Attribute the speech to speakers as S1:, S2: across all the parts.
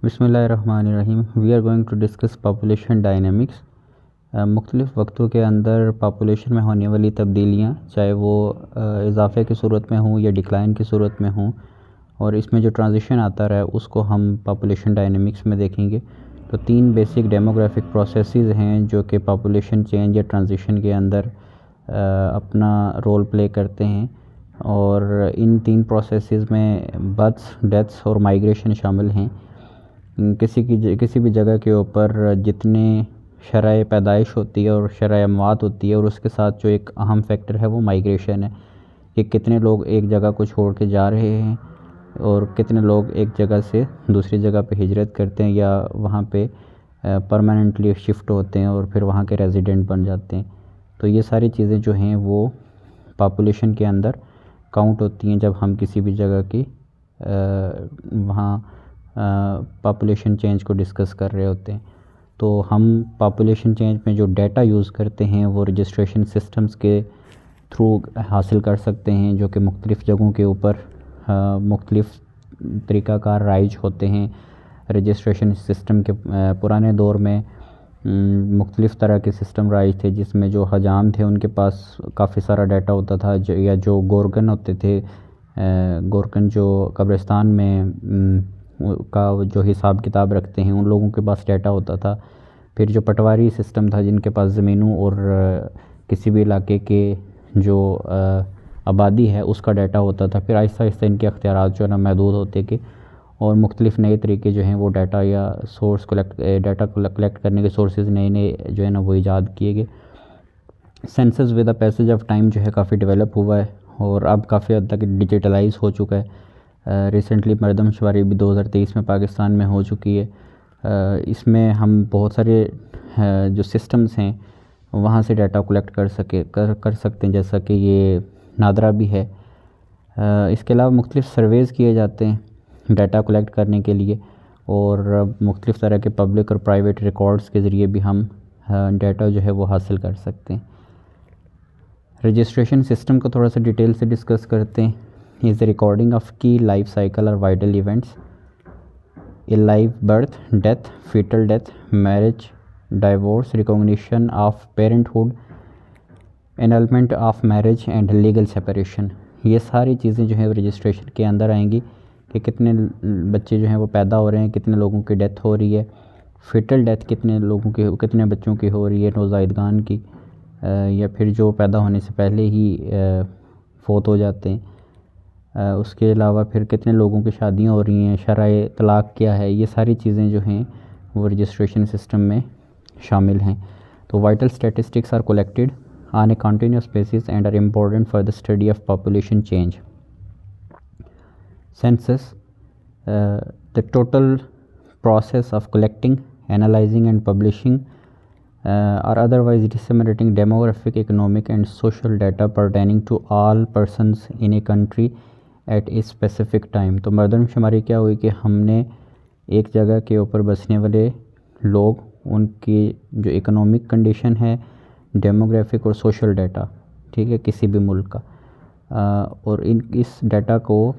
S1: बिस्मिल्लाहिर्रहमानिर्रहीम। We are going to discuss population dynamics. मुख्तलिफ़ वक्तों के अंदर पॉपुलेशन में होने वाली तब्दीलियाँ, चाहे वो इजाफ़े की सूरत में हों या डिक्लाइन की सूरत में हों, और इसमें जो ट्रांजिशन आता रहा है उसको हम पॉपुलेशन डायनेमिक्स में देखेंगे। तो 3 बेसिक डेमोग्राफिक प्रोसेसेस हैं जो कि पॉपुलेशन चेंज या ट्रांजिशन के अंदर अपना रोल प्ले करते हैं, और इन 3 प्रोसेसेस में बर्थ्स, डेथ्स और माइग्रेशन शामिल हैं। किसी भी जगह के ऊपर जितने शरह पैदाइश होती है और शरह अमवात होती है, और उसके साथ जो एक अहम फैक्टर है वो माइग्रेशन है कि कितने लोग एक जगह को छोड़ के जा रहे हैं और कितने लोग एक जगह से दूसरी जगह पे हिजरत करते हैं या वहाँ पे परमानेंटली शिफ्ट होते हैं और फिर वहाँ के रेजिडेंट बन जाते हैं। तो ये सारी चीज़ें जो हैं वो पॉपुलेशन के अंदर काउंट होती हैं जब हम किसी भी जगह की वहाँ पॉपुलेशन चेंज को डिस्कस कर रहे होते हैं। तो हम पॉपुलेशन चेंज में जो डाटा यूज़ करते हैं वो रजिस्ट्रेशन सिस्टम्स के थ्रू हासिल कर सकते हैं, जो कि मुख्तलिफ़ जगहों के ऊपर मुख्तलिफ़ तरीक़ाकार राइज होते हैं। रजिस्ट्रेशन सिस्टम के पुराने दौर में मुख्तलिफ़ तरह के सिस्टम राइज थे, जिसमें जो हजाम थे उनके पास काफ़ी सारा डाटा होता था, या जो गोरकन होते थे, गोरकन जो कब्रिस्तान में का जो हिसाब किताब रखते हैं, उन लोगों के पास डाटा होता था। फिर जो पटवारी सिस्टम था, जिनके पास ज़मीनों और किसी भी इलाके के जो आबादी है उसका डाटा होता था। फिर आहिस्ता आहिस्ता इनके अख्तियारात जो है ना महदूद होते गए, और मुख्तलिफ़ नए तरीके जो हैं वो डाटा या सोर्स डाटा कलेक्ट करने के सोर्सेज नए जो है ना वो ईजाद किए गए। Census with the passage of time जो है काफ़ी डेवलप हुआ है और अब काफ़ी हद तक डिजिटलाइज हो चुका है। रिसेंटली मरदमशुमारी भी 2023 में पाकिस्तान में हो चुकी है। इसमें हम बहुत सारे जो सिस्टम्स हैं वहाँ से डाटा कलेक्ट कर सकते हैं, जैसा कि ये नादरा भी है। इसके अलावा मुख्तलिफ़ सर्वेज़ किए जाते हैं डाटा कलेक्ट करने के लिए, और मुख्तलिफ़ तरह के पब्लिक और प्राइवेट रिकॉर्ड्स के ज़रिए भी हम डाटा जो है वो हासिल कर सकते हैं। रजिस्ट्रेशन सिस्टम को थोड़ा सा डिटेल से डिस्कस करते हैं। is the recording of key life cycle or vital events, a live birth, death, fetal death, marriage, divorce, recognition of parenthood, annulment of marriage and legal separation। ये सारी चीज़ें जो है रजिस्ट्रेशन के अंदर आएंगी कि कितने बच्चे जो हैं वो पैदा हो रहे हैं, कितने लोगों की डेथ हो रही है, फिटल डेथ कितने बच्चों की हो रही है, नौज़ायदगान की, या फिर जो पैदा होने से पहले ही फोत हो जाते हैं। उसके अलावा फिर कितने लोगों की शादियाँ हो रही हैं, शरह तलाक़ क्या है, ये सारी चीज़ें जो हैं वो रजिस्ट्रेशन सिस्टम में शामिल हैं। तो vital statistics are collected on a continuous basis and are important for the study of population change. Census, the total process of collecting, analyzing and publishing or otherwise disseminating demographic, economic and social data pertaining to all persons in a country at a specific time। तो मरदमशुमारी क्या हुई कि हमने एक जगह के ऊपर बसने वाले लोग, उनकी जो इकोनॉमिक कंडीशन है, डेमोग्राफिक और सोशल डाटा, ठीक है, किसी भी मुल्क का, और इस डाटा को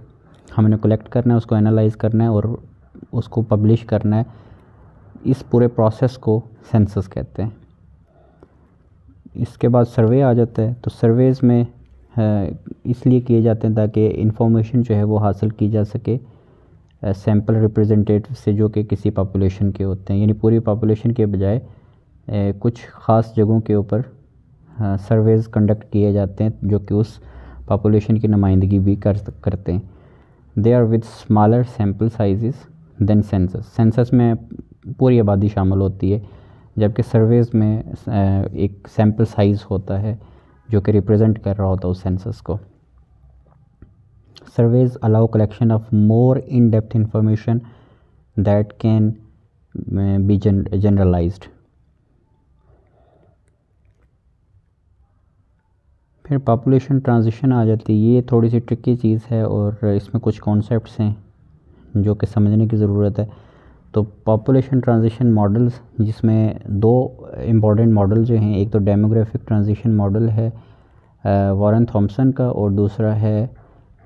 S1: हमने कलेक्ट करना है, उसको एनालाइज करना है और उसको पब्लिश करना है। इस पूरे प्रोसेस को सेंसस कहते हैं। इसके बाद सर्वे आ जाता है। तो सर्वेज़ में इसलिए किए जाते हैं ताकि इंफॉर्मेशन जो है वो हासिल की जा सके सैम्पल रिप्रेजेंटेटिव से, जो कि किसी पॉपुलेशन के होते हैं, यानी पूरी पॉपुलेशन के बजाय कुछ ख़ास जगहों के ऊपर सर्वेज़ कंडक्ट किए जाते हैं जो कि उस पॉपुलेशन की नुमाइंदगी भी करते हैं। They are with smaller sample size than census. Census में पूरी आबादी शामिल होती है, जबकि सर्वेज़ में एक सैम्पल साइज़ होता है जो कि रिप्रेजेंट कर रहा होता है उस सेंसस को। Surveys allow collection of more in depth information that can be generalised. फिर पॉपुलेशन ट्रांजिशन आ जाती है। ये थोड़ी सी ट्रिकी चीज़ है और इसमें कुछ कॉन्सेप्ट्स हैं जो कि समझने की ज़रूरत है। तो पॉपुलेशन ट्रांजिशन मॉडल्स, जिसमें 2 इम्पॉर्टेंट मॉडल जो हैं, एक तो डेमोग्राफिक ट्रांजिशन मॉडल है वॉरेन थॉम्सन का, और दूसरा है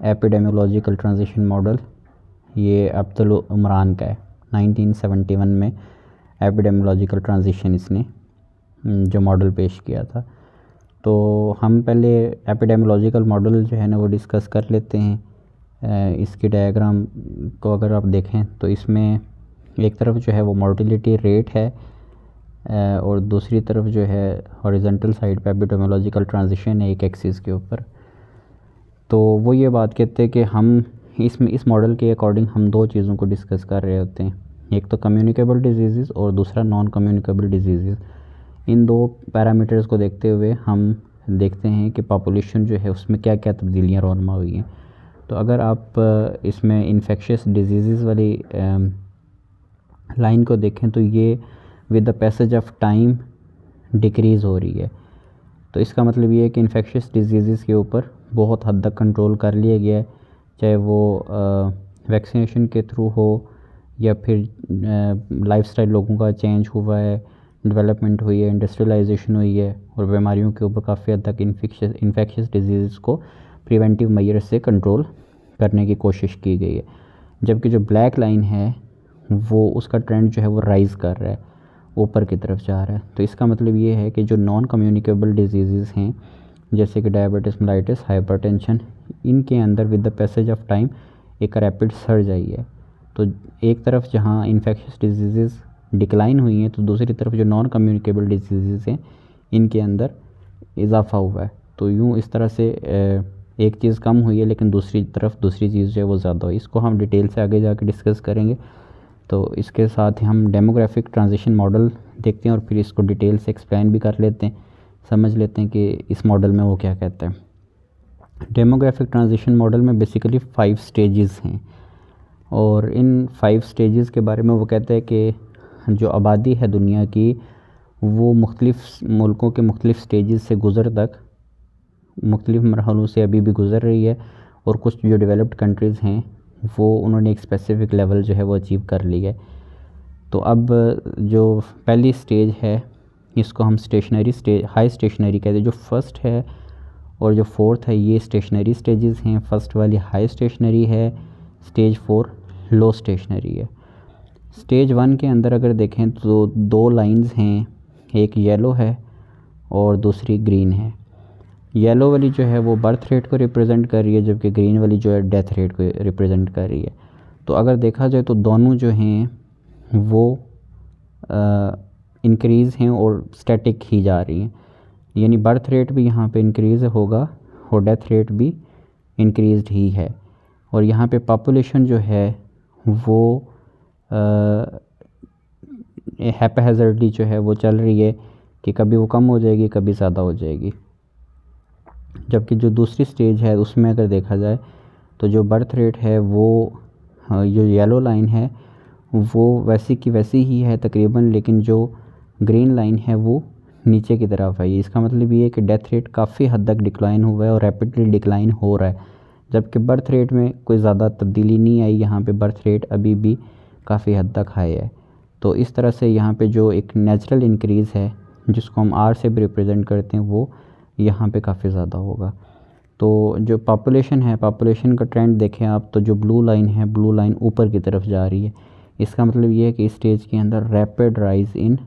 S1: एपिडेमियोलॉजिकल ट्रांजिशन मॉडल, ये अब्दुल उमरान का है। 1971 में एपिडेमियोलॉजिकल ट्रांजिशन इसने जो मॉडल पेश किया था। तो हम पहले एपिडेमियोलॉजिकल मॉडल जो है ना वो डिस्कस कर लेते हैं। इसकी डायग्राम को अगर आप देखें तो इसमें एक तरफ जो है वो मोर्टेलिटी रेट है और दूसरी तरफ जो है हॉरिजॉन्टल साइड पे एपिडेमियोलॉजिकल ट्रांजिशन है एक एक्सिस के ऊपर। तो वो ये बात कहते हैं कि हम इस मॉडल के अकॉर्डिंग हम दो चीज़ों को डिस्कस कर रहे होते हैं, एक तो कम्युनिकेबल डिजीज़ और दूसरा नॉन कम्युनिकेबल डिजीज़। इन दो पैरामीटर्स को देखते हुए हम देखते हैं कि पॉपुलेशन जो है उसमें क्या क्या तब्दीलियाँ रोनमा हुई हैं। तो अगर आप इसमें इन्फेक्शियस डिजीज़ वाली लाइन को देखें तो ये with the passage of time decrease हो रही है। तो इसका मतलब ये है कि इन्फेक्शियस डिजीज़ के ऊपर बहुत हद तक कंट्रोल कर लिया गया है, चाहे वो वैक्सीनेशन के थ्रू हो या फिर लाइफस्टाइल लोगों का चेंज हुआ है, डेवलपमेंट हुई है, इंडस्ट्रियलाइजेशन हुई है और बीमारियों के ऊपर काफ़ी हद तक इन्फेक्शियस डिजीज़ को प्रिवेंटिव मेजर से कंट्रोल करने की कोशिश की गई है। जबकि जो ब्लैक लाइन है वो उसका ट्रेंड जो है वो राइज़ कर रहा है, ऊपर की तरफ जा रहा है। तो इसका मतलब ये है कि जो नॉन कम्युनिकेबल डिजीज़ हैं जैसे कि डायबिटीज़ मेलाइटिस, हाइपरटेंशन, इनके अंदर with the passage of time एक रैपिड सर्ज आई है। तो एक तरफ जहाँ इन्फेक्शियस डिजीज़ डिक्लाइन हुई हैं तो दूसरी तरफ जो नॉन कम्युनिकेबल डिजीज़ हैं इनके अंदर इजाफा हुआ है। तो यूँ इस तरह से एक चीज़ कम हुई है लेकिन दूसरी तरफ दूसरी चीज़ जो है वो ज़्यादा हुई। इसको हम डिटेल से आगे जाकर डिस्कस करेंगे। तो इसके साथ ही हम डेमोग्राफिक ट्रांजिशन मॉडल देखते हैं और फिर इसको डिटेल से एक्सप्लेन भी कर लेते हैं, समझ लेते हैं कि इस मॉडल में वो क्या कहता है। डेमोग्राफिक ट्रांजिशन मॉडल में बेसिकली 5 स्टेजेस हैं और इन 5 स्टेजेस के बारे में वो कहता है कि जो आबादी है दुनिया की वो मुख्तलिफ़ मुल्कों के मुख्तलिफ़ स्टेजेस से गुज़र तक मुख्तलिफ़ मरहलों से अभी भी गुज़र रही है और कुछ जो डेवलप्ड कंट्रीज़ हैं वो उन्होंने एक स्पेसिफ़िक लेवल जो है वो अचीव कर लिया है। तो अब जो पहली स्टेज है इसको हम स्टेशनरी स्टेज, हाई स्टेशनरी कहते हैं। जो फर्स्ट है और जो फोर्थ है ये स्टेशनरी स्टेजेस हैं। फर्स्ट वाली हाई स्टेशनरी है, स्टेज 4 लो स्टेशनरी है। स्टेज 1 के अंदर अगर देखें तो 2 लाइंस हैं, एक येलो है और दूसरी ग्रीन है। येलो वाली जो है वो बर्थ रेट को रिप्रेजेंट कर रही है जबकि ग्रीन वाली जो है डेथ रेट को रिप्रेजेंट कर रही है। तो अगर देखा जाए तो दोनों जो हैं वो इंक्रीज़ हैं और स्टैटिक ही जा रही हैं, यानी बर्थ रेट भी यहाँ पे इंक्रीज़ होगा और डेथ रेट भी इंक्रीज़ ही है। और यहाँ पे पॉपुलेशन जो है वो हैप्पीहैज़र्डली जो है वो चल रही है कि कभी वो कम हो जाएगी कभी ज़्यादा हो जाएगी। जबकि जो दूसरी स्टेज है उसमें अगर देखा जाए तो जो बर्थ रेट है वो जो येलो लाइन है वो वैसी की वैसी ही है तकरीबन, लेकिन जो ग्रीन लाइन है वो नीचे की तरफ है। इसका मतलब ये है कि डेथ रेट काफ़ी हद तक डिक्लाइन हुआ है और रैपिडली डिक्लाइन हो रहा है, जबकि बर्थ रेट में कोई ज़्यादा तब्दीली नहीं आई। यहाँ पे बर्थ रेट अभी भी काफ़ी हद तक हाई है। तो इस तरह से यहाँ पे जो एक नेचुरल इंक्रीज़ है जिसको हम आर से भी रिप्रेजेंट करते हैं वो यहाँ पे काफ़ी ज़्यादा होगा। तो जो पॉपुलेशन है, पॉपुलेशन का ट्रेंड देखें आप तो जो ब्लू लाइन है, ब्लू लाइन ऊपर की तरफ जा रही है। इसका मतलब ये है कि इस स्टेज के अंदर रैपिड राइज़ इन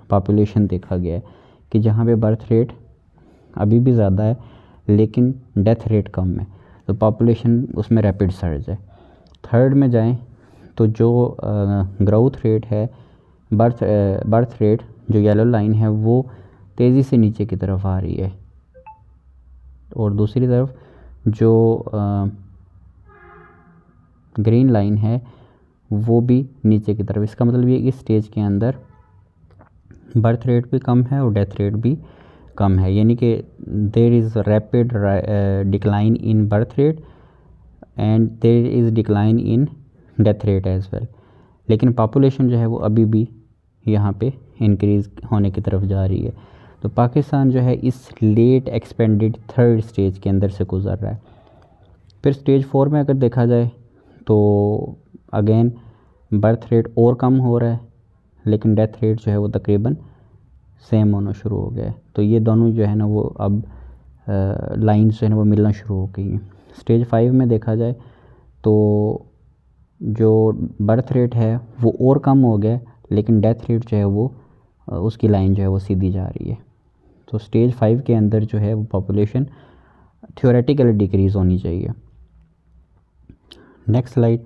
S1: पॉपुलेशन देखा गया है कि जहाँ पे बर्थ रेट अभी भी ज़्यादा है लेकिन डेथ रेट कम है, तो पॉपुलेशन उसमें रैपिड सर्ज है। थर्ड में जाएं तो जो ग्रोथ रेट है, बर्थ रेट जो येलो लाइन है वो तेज़ी से नीचे की तरफ आ रही है और दूसरी तरफ जो ग्रीन लाइन है वो भी नीचे की तरफ। इसका मतलब ये इस स्टेज के अंदर बर्थ रेट भी कम है और डेथ रेट भी कम है, यानी कि there is rapid decline in birth rate and there is decline in death rate as well. लेकिन पॉपुलेशन जो है वो अभी भी यहाँ पे इंक्रीज़ होने की तरफ जा रही है। तो पाकिस्तान जो है इस लेट एक्सपेंडेड थर्ड स्टेज के अंदर से गुज़र रहा है। फिर स्टेज 4 में अगर देखा जाए तो अगेन बर्थ रेट और कम हो रहा है लेकिन डेथ रेट जो है वो तकरीबन सेम होना शुरू हो गया है। तो ये दोनों जो है ना वो अब लाइन्स जो है ना वो मिलना शुरू हो गई हैं। स्टेज 5 में देखा जाए तो जो बर्थ रेट है वो और कम हो गया, लेकिन डेथ रेट जो है वो उसकी लाइन जो है वो सीधी जा रही है। तो स्टेज 5 के अंदर जो है वो पॉपुलेशन थ्योरेटिकली डिक्रीज़ होनी चाहिए। Next slide,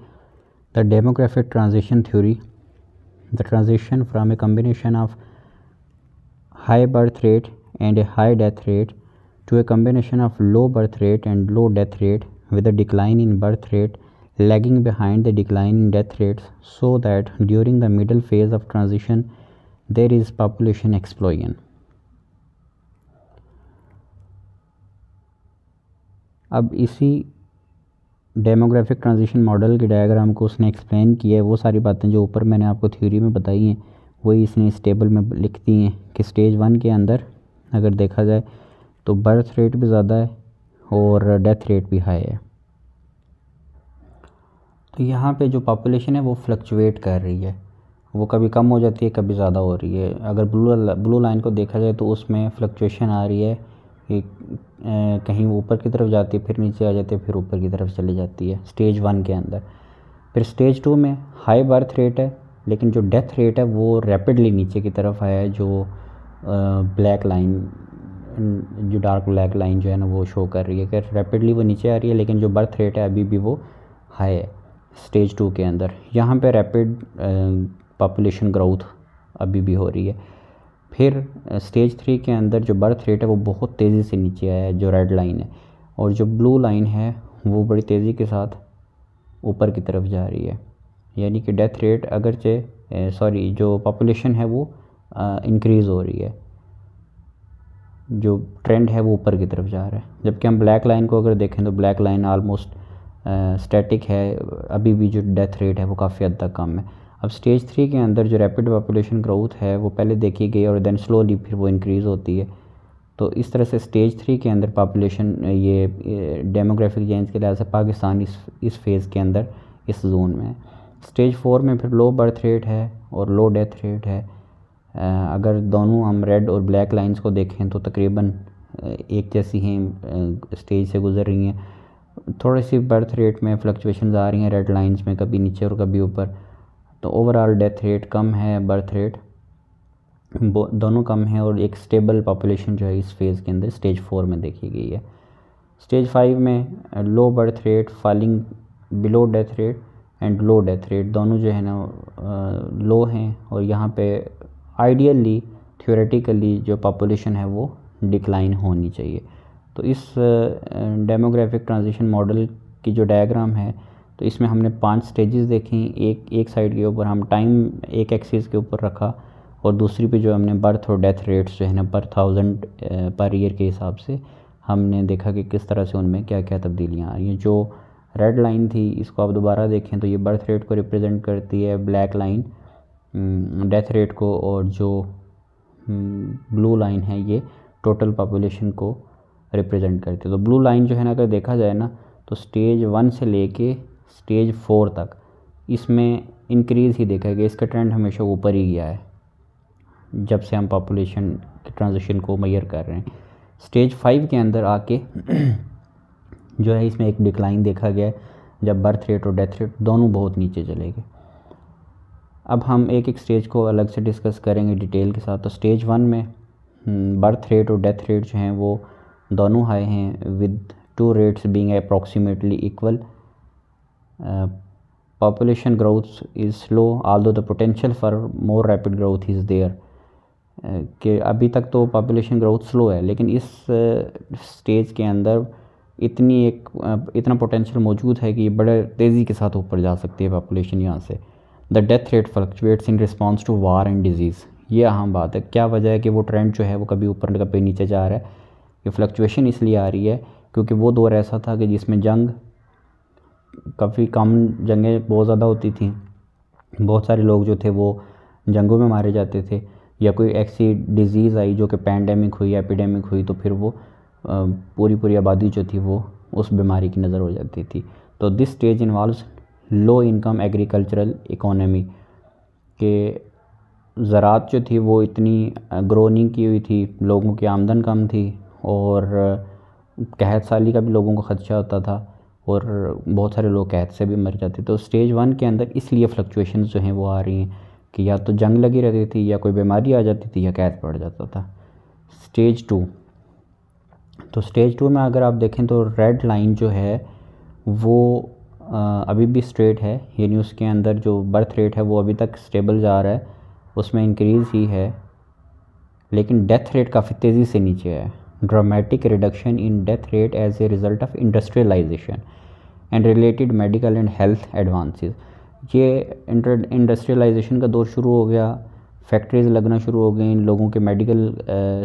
S1: the demographic transition theory, the transition from a combination of high birth rate and a high death rate to a combination of low birth rate and low death rate with a decline in birth rate lagging behind the decline in death rates, so that during the middle phase of transition there is population explosion. अब इसी demographic transition model के diagram को उसने explain किया है। वो सारी बातें जो ऊपर मैंने आपको थ्योरी में बताई हैं वही इसने इस टेबल में लिख दी हैं कि स्टेज 1 के अंदर अगर देखा जाए तो बर्थ रेट भी ज़्यादा है और डेथ रेट भी हाई है। तो यहाँ पे जो पॉपुलेशन है वो फ्लक्चुएट कर रही है, वो कभी कम हो जाती है कभी ज़्यादा हो रही है। अगर ब्लू लाइन को देखा जाए तो उसमें फ्लक्चुएशन आ रही है कि कहीं ऊपर की तरफ जाती है, फिर नीचे आ जाती है, फिर ऊपर की तरफ चली जाती है स्टेज 1 के अंदर। फिर स्टेज 2 में हाई बर्थ रेट है, लेकिन जो डेथ रेट है वो रैपिडली नीचे की तरफ आया है, जो ब्लैक लाइन, जो डार्क ब्लैक लाइन जो है ना वो शो कर रही है कि रैपिडली वो नीचे आ रही है, लेकिन जो बर्थ रेट है अभी भी वो हाई है स्टेज 2 के अंदर। यहाँ पे रैपिड पॉपुलेशन ग्रोथ अभी भी हो रही है। फिर स्टेज 3 के अंदर जो बर्थ रेट है वो बहुत तेज़ी से नीचे आया है, जो रेड लाइन है, और जो ब्लू लाइन है वो बड़ी तेज़ी के साथ ऊपर की तरफ जा रही है। यानी कि डेथ रेट अगरचे जो पॉपुलेशन है वो इंक्रीज़ हो रही है, जो ट्रेंड है वो ऊपर की तरफ जा रहा है। जबकि हम ब्लैक लाइन को अगर देखें तो ब्लैक लाइन ऑलमोस्ट स्टैटिक है, अभी भी जो डेथ रेट है वो काफ़ी हद तक कम है। अब स्टेज 3 के अंदर जो रैपिड पॉपुलेशन ग्रोथ है वो पहले देखी गई और देन स्लोली फिर वो इंक्रीज़ होती है। तो इस तरह से स्टेज 3 के अंदर पॉपुलेशन ये डेमोग्राफिक चेंज के लिहाज से पाकिस्तान इस फेज़ के अंदर इस जोन में है। स्टेज 4 में फिर लो बर्थ रेट है और लो डेथ रेट है। अगर दोनों हम रेड और ब्लैक लाइंस को देखें तो तकरीबन एक जैसी हैं, स्टेज से गुजर रही हैं। थोड़ी सी बर्थ रेट में फ्लक्चुएशंस आ रही हैं रेड लाइंस में, कभी नीचे और कभी ऊपर। तो ओवरऑल डेथ रेट कम है, बर्थ रेट दोनों कम है, और एक स्टेबल पॉपुलेशन जो है इस फेज़ के अंदर स्टेज 4 में देखी गई है। स्टेज 5 में low birth rate, falling below death rate and low death rate दोनों जो है ना लो हैं, और यहाँ पे आइडियली थ्योरेटिकली जो पॉपुलेशन है वो डिक्लाइन होनी चाहिए। तो इस डेमोग्राफिक ट्रांजिशन मॉडल की जो डायग्राम है तो इसमें हमने 5 स्टेजेस देखी। एक साइड के ऊपर हम टाइम एक एक्सिस के ऊपर रखा, और दूसरी पे जो हमने बर्थ और डेथ रेट्स जो है ना पर 1000 पर ईयर के हिसाब से हमने देखा कि किस तरह से उनमें क्या क्या तब्दीलियाँ आ रही हैं। जो रेड लाइन थी इसको आप दोबारा देखें तो ये बर्थ रेट को रिप्रेजेंट करती है, ब्लैक लाइन डेथ रेट को, और जो ब्लू लाइन है ये टोटल पॉपुलेशन को रिप्रेजेंट करती है। तो ब्लू लाइन जो है ना अगर देखा जाए ना तो स्टेज 1 से लेके स्टेज 4 तक इसमें इंक्रीज़ ही देखा गया, इसका ट्रेंड हमेशा ऊपर ही गया है जब से हम पॉपुलेशन के ट्रांजिशन को मेजर कर रहे हैं। स्टेज 5 के अंदर आके जो है इसमें एक डिक्लाइन देखा गया जब बर्थ रेट और डेथ रेट दोनों बहुत नीचे चले गए। अब हम एक एक स्टेज को अलग से डिस्कस करेंगे डिटेल के साथ। तो स्टेज 1 में बर्थ रेट और डेथ रेट जो हैं वो दोनों हाई हैं, with 2 rates being approximately equal. Population growth is slow although the potential for more rapid growth is there. कि अभी तक तो पॉपुलेशन ग्रोथ स्लो है, लेकिन इस स्टेज के अंदर इतना पोटेंशियल मौजूद है कि ये बड़े तेज़ी के साथ ऊपर जा सकती है पॉपुलेशन यहाँ से। The death rate fluctuates in response to war and disease. ये अहम बात है। क्या वजह है कि वो ट्रेंड जो है वो कभी ऊपर कभी नीचे जा रहा है? ये फ्लक्चुएशन इसलिए आ रही है क्योंकि वो दौर ऐसा था कि जिसमें जंग काफ़ी कम, जंगें बहुत ज़्यादा होती थी, बहुत सारे लोग जो थे वो जंगों में मारे जाते थे, या कोई ऐसी डिज़ीज़ आई जो कि पैंडेमिक हुई, एपिडेमिक हुई, तो फिर वो पूरी आबादी जो थी वो उस बीमारी की नज़र हो जाती थी। तो this stage involves low income agricultural economy, के ज़राअत जो थी वो इतनी ग्रो नहीं की हुई थी, लोगों की आमदन कम थी, और कहत साली का भी लोगों को ख़दशा होता था, और बहुत सारे लोग कैद से भी मर जाते। तो स्टेज 1 के अंदर इसलिए फ्लक्चुएशन जो हैं वो आ रही हैं कि या तो जंग लगी रहती थी, या कोई बीमारी आ जाती थी, या कैद पड़ जाता था। स्टेज 2, तो स्टेज 2 में अगर आप देखें तो रेड लाइन जो है वो अभी भी स्ट्रेट है, यानी उसके अंदर जो बर्थ रेट है वो अभी तक स्टेबल जा रहा है, उसमें इंक्रीज़ ही है, लेकिन डेथ रेट काफ़ी तेज़ी से नीचे है। Dramatic reduction in death rate as a result of industrialisation and related medical and health advances. ये इंडस्ट्रियलाइजेशन का दौर शुरू हो गया, फैक्ट्रीज़ लगना शुरू हो गई, लोगों के मेडिकल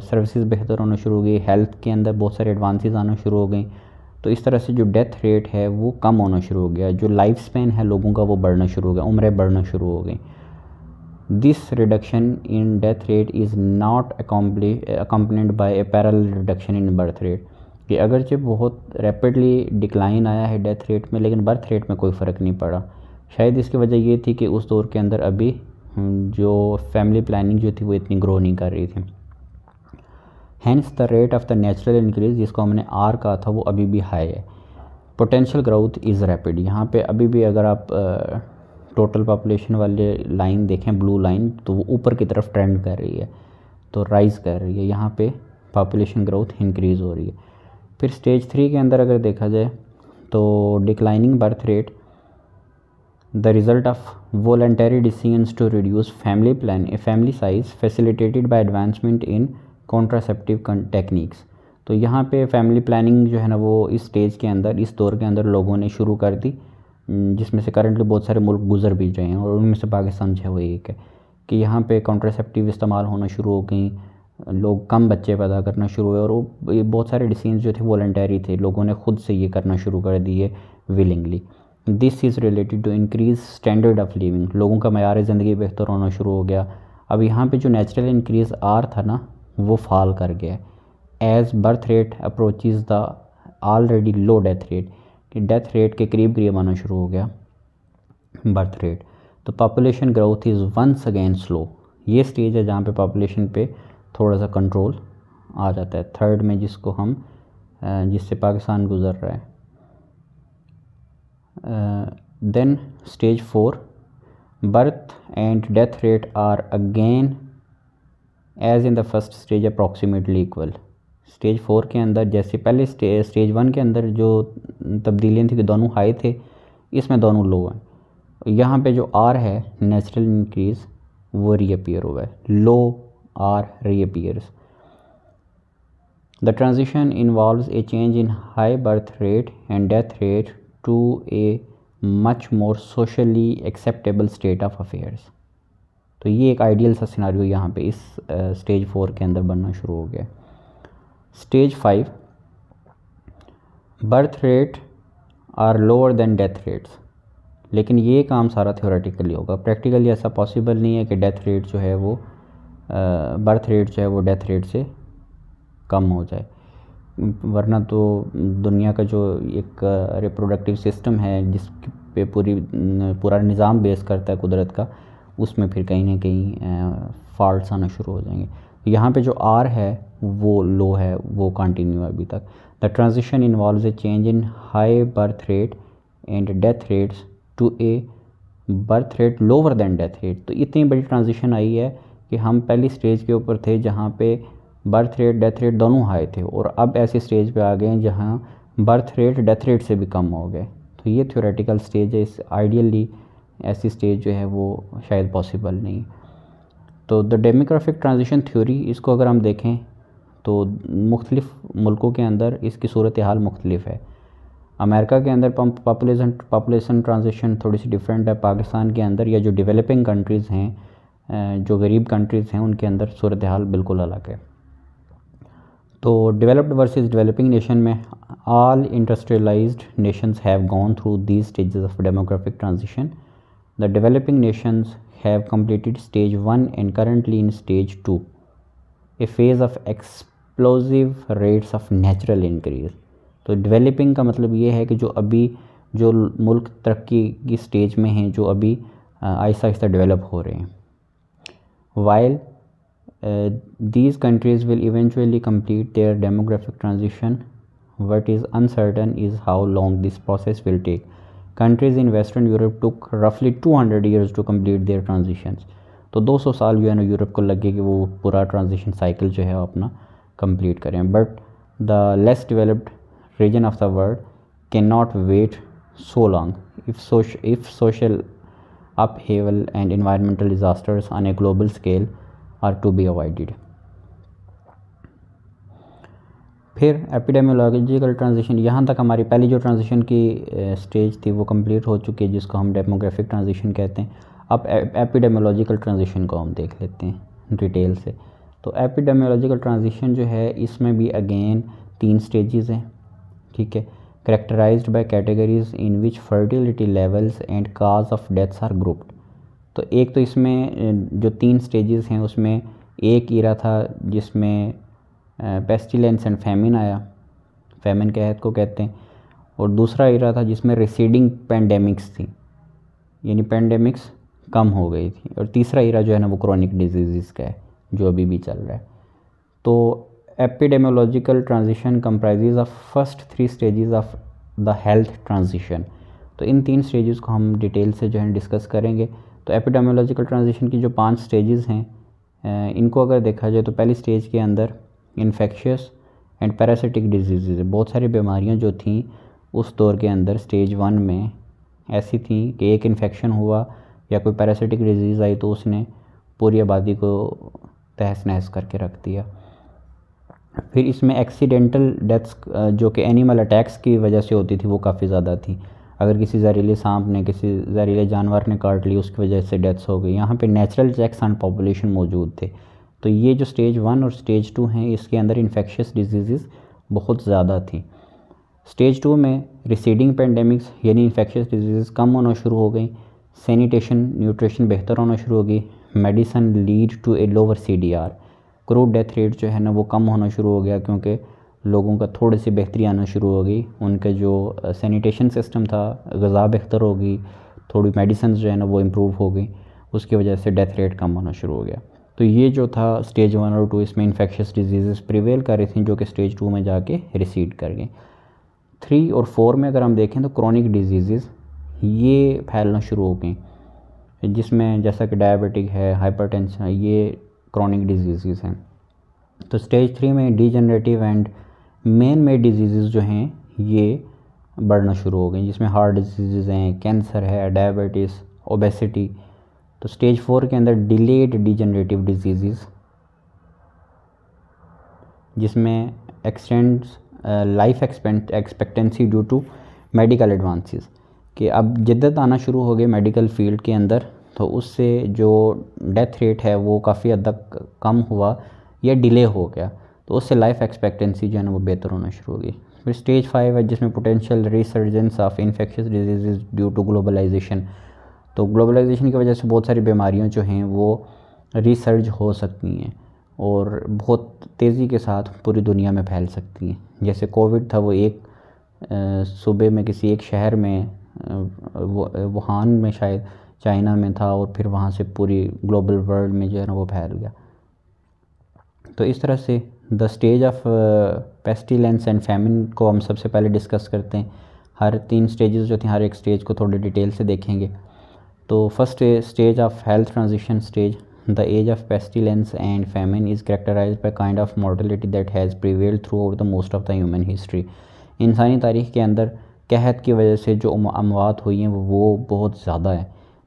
S1: सर्विसेज बेहतर होना शुरू हो गई, हेल्थ के अंदर बहुत सारे एडवांसेस आना शुरू हो गई। तो इस तरह से जो डेथ रेट है वो कम होना शुरू हो गया, जो लाइफ स्पैन है लोगों का वो बढ़ना शुरू हो गया, उम्रें बढ़ना शुरू हो गई। This reduction in death rate is not accompanied by a parallel reduction in birth rate, कि अगरचे बहुत रैपिडली डिक्लाइन आया है डेथ रेट में, लेकिन बर्थ रेट में कोई फ़र्क नहीं पड़ा। शायद इसकी वजह ये थी कि उस दौर के अंदर अभी जो फैमिली प्लानिंग जो थी वो इतनी ग्रो नहीं कर रही थी। Hence the rate of the natural increase, जिसको हमने आर कहा था, वो अभी भी हाई है। पोटेंशियल ग्रोथ इज़ रैपिड, यहाँ पे अभी भी अगर आप टोटल पॉपुलेशन वाले लाइन देखें, ब्लू लाइन, तो वो ऊपर की तरफ ट्रेंड कर रही है, तो राइज़ कर रही है, यहाँ पे पॉपुलेशन ग्रोथ इंक्रीज़ हो रही है। फिर स्टेज 3 के अंदर अगर देखा जाए तो declining birth rate the result of voluntary decisions to reduce family size facilitated by advancement in contraceptive techniques. तो यहाँ पे फैमिली प्लानिंग जो है ना वो इस स्टेज के अंदर, इस दौर के अंदर लोगों ने शुरू कर दी, जिसमें से करंटली बहुत सारे मुल्क गुजर भी रहे हैं, और उनमें से पाकिस्तान जो है वो एक है कि यहाँ पे कॉन्ट्रासेप्टिव इस्तेमाल होना शुरू हो गई, लोग कम बच्चे पैदा करना शुरू हुए, और वो बहुत सारे डिसीजन जो थे वॉलंटरी थे, लोगों ने खुद से ये करना शुरू कर दिए willingly. This is related to increase standard of living, लोगों का मयार ज़िंदगी बेहतर होना शुरू हो गया। अब यहाँ पे जो नेचुरल इंक्रीज़ आर था ना वो फॉल कर गया as birth rate approaches the already low death rate, कि डेथ रेट के करीब करीब आना शुरू हो गया बर्थ रेट। तो population growth is once again slow, ये स्टेज है जहाँ पे पॉपुलेशन पे थोड़ा सा कंट्रोल आ जाता है, थर्ड में जिसको हम जिससे पाकिस्तान गुज़र रहा है। Then stage 4, birth and death rate are again as in the first stage approximately equal. Stage 4 के अंदर जैसे पहले स्टेज 1 के अंदर जो तब्दीलियाँ थी कि दोनों हाई थे, इसमें दोनों लो हैं। यहाँ पे जो आर है नेचुरल इंक्रीज़ वो रीअपीयर हुआ है, low or reappears. The transition involves a change in high birth rate and death rate to a much more socially acceptable state of affairs. तो ये एक आइडियल सा सिनारियो यहाँ पे इस स्टेज 4 के अंदर बनना शुरू हो गया। Stage 5, birth rate are lower than death rates, लेकिन ये काम सारा थ्योरेटिकली होगा, प्रैक्टिकली ऐसा पॉसिबल नहीं है कि डेथ रेट जो है वो बर्थ रेट जो है वो डेथ रेट से कम हो जाए, वरना तो दुनिया का जो एक रिप्रोडक्टिव सिस्टम है जिस पे पूरा निज़ाम बेस करता है कुदरत का, उसमें फिर कहीं ना कहीं फॉल्ट्स आना शुरू हो जाएंगे। यहाँ पे जो आर है वो लो है, वो कंटिन्यू है अभी तक। The transition involves a change in high birth rate and death rates to a birth rate lower than death rate. तो इतनी बड़ी ट्रांजिशन आई है कि हम पहली स्टेज के ऊपर थे जहाँ पे बर्थ रेट डेथ रेट दोनों हाई थे, और अब ऐसी स्टेज पे आ गए हैं जहाँ बर्थ रेट डेथ रेट से भी कम हो गए। तो ये थ्योरेटिकल स्टेज है, इस आइडियली ऐसी स्टेज जो है वो शायद पॉसिबल नहीं। तो द डेमोग्राफिक ट्रांजिशन थ्योरी, इसको अगर हम देखें तो मुख्तलिफ़ मुल्कों के अंदर इसकी सूरत हाल मुख्तलिफ है। अमेरिका के अंदर पॉपुलेशन ट्रांजिशन थोड़ी सी डिफरेंट है, पाकिस्तान के अंदर या जो डेवलपिंग कंट्रीज़ हैं, जो गरीब कंट्रीज़ हैं, उनके अंदर सूरत हाल बिल्कुल अलग है। तो डेवलप्ड वर्सेस डेवलपिंग नेशन में all industrialised Nations have gone through these stages of demographic transition. The developing Nations have completed stage 1 and currently in stage 2, a phase of explosive rates of natural increase। तो developing का मतलब ये है कि जो अभी जो मुल्क तरक्की की स्टेज में हैं, जो अभी आहिस्ता आहिस्ता डेवलप हो रहे हैं। While these countries will eventually complete their demographic transition what is uncertain is how long this process will take. Countries in Western Europe took roughly 200 years to complete their transitions. तो 200 साल जो है ना Europe को लगे कि वो पूरा ट्रांजिशन साइकिल जो है अपना कंप्लीट करें. But the less developed region of the world can not wait so long if social upheaval and environmental disasters on a global scale are to be avoided. फिर एपिडेमियोलॉजिकल ट्रांजिशन, यहाँ तक हमारी पहली जो ट्रांजिशन की stage थी वो complete हो चुकी है, जिसको हम डेमोग्राफिक ट्रांजिशन कहते हैं. अब एपिडेमियोलॉजिकल ट्रांजिशन को हम देख लेते हैं डिटेल से. तो एपिडेमियोलॉजिकल ट्रांजिशन जो है इसमें भी अगेन 3 स्टेजेस हैं. ठीक है, characterized by categories in which fertility levels and cause of deaths are grouped. तो एक तो इसमें जो 3 स्टेजेस हैं उसमें एक ईरा था जिसमें पेस्टिलेंस एंड फेमिन आया, फेमिन कहत को कहते हैं, और दूसरा ईरा था जिसमें रिसीडिंग पेंडेमिक्स थी, यानी पेंडेमिक्स कम हो गई थी, और तीसरा ईरा जो है ना वो क्रॉनिक डिजीज़ का है जो अभी भी चल रहा है. तो epidemiological transition comprises of first 3 stages of the health transition. तो इन 3 स्टेजेस को हम डिटेल से जो है डिस्कस करेंगे. तो एपिडेमियोलॉजिकल ट्रांजिशन की जो 5 स्टेजेस हैं इनको अगर देखा जाए तो पहली स्टेज के अंदर इन्फेक्शियस एंड पैरासिटिक डिजीज़, बहुत सारी बीमारियां जो थीं उस दौर के अंदर स्टेज 1 में ऐसी थी कि एक इन्फेक्शन हुआ या कोई पैरासिटिक डिजीज़ आई तो उसने पूरी आबादी को तहस नहस करके रख दिया. फिर इसमें एक्सीडेंटल डेथ्स जो कि एनिमल अटैक्स की वजह से होती थी वो काफ़ी ज़्यादा थी. अगर किसी जहरीले सांप ने, किसी जहरीले जानवर ने काट ली उसकी वजह से डेथ्स हो गई. यहाँ पे नेचुरल चेक्स ऑन पॉपुलेशन मौजूद थे. तो ये जो स्टेज 1 और स्टेज 2 हैं इसके अंदर इन्फेक्शियस डिजीज़ बहुत ज़्यादा थी. स्टेज 2 में रिसीडिंग पेंडेमिक्स यानी इन्फेक्शियस डिजीज़ कम होना शुरू हो गई, सैनिटेशन न्यूट्रिशन बेहतर होना शुरू हो गई, medicine lead to a lower CDR, crude death rate जो है ना वो कम होना शुरू हो गया क्योंकि लोगों का थोड़ी सी बेहतरी आना शुरू हो गई. उनके जो सैनिटेशन सिस्टम था, ग़िज़ा बेहतर हो गई, थोड़ी मेडिसिन जो है ना वो इम्प्रूव हो गई, उसकी वजह से डेथ रेट कम होना शुरू हो गया. तो ये जो था स्टेज 1 और 2 इसमें इन्फेक्शियस डिजीज़ प्रिवेल कर रही थी जो कि स्टेज 2 में जाके रिसीड कर गई. 3 और 4 में अगर हम देखें तो क्रॉनिक डिजीज़ ये फैलना शुरू हो गई, जिसमें जैसा कि डायबिटिक है, हाइपरटेंशन है, ये क्रॉनिक डिजीज़ हैं. तो स्टेज 3 में degenerative and man made disease जो हैं ये बढ़ना शुरू हो गई, जिसमें हार्ट डिजीज़ हैं, कैंसर है, डायबिटीज़, ओबेसिटी. तो स्टेज 4 के अंदर डिलेड डिजेनरेटिव डिजीज़, जिसमें extends life expectancy due to medical advances, कि अब जिद्दत आना शुरू हो गई मेडिकल फील्ड के अंदर, तो उससे जो डेथ रेट है वो काफ़ी हद तक कम हुआ या डिले हो गया, तो उससे लाइफ एक्सपेक्टेंसी जो है ना वो बेहतर होना शुरू हो गई. फिर स्टेज 5 है जिसमें potential resurgence of infectious disease due to globalisation. तो ग्लोबलाइजेशन की वजह से बहुत सारी बीमारियां जो हैं वो रिसर्ज हो सकती हैं और बहुत तेज़ी के साथ पूरी दुनिया में फैल सकती हैं. जैसे कोविड था वो एक सूबे में किसी एक शहर में वुहान में शायद चाइना में था और फिर वहाँ से पूरी ग्लोबल वर्ल्ड में जो है ना वो फैल गया. तो इस तरह से the stage of pestilence and famine को हम सबसे पहले डिस्कस करते हैं. हर 3 स्टेजेस जो थे हर एक स्टेज को थोड़े डिटेल से देखेंगे. तो first stage of health transition stage, the age of pestilence and famine is characterised by kind of mortality that has prevailed throughout the most of the human history. इंसानी तारीख़ के अंदर कहत की वजह से जो अमवात हुई हैं वो बहुत ज़्यादा है.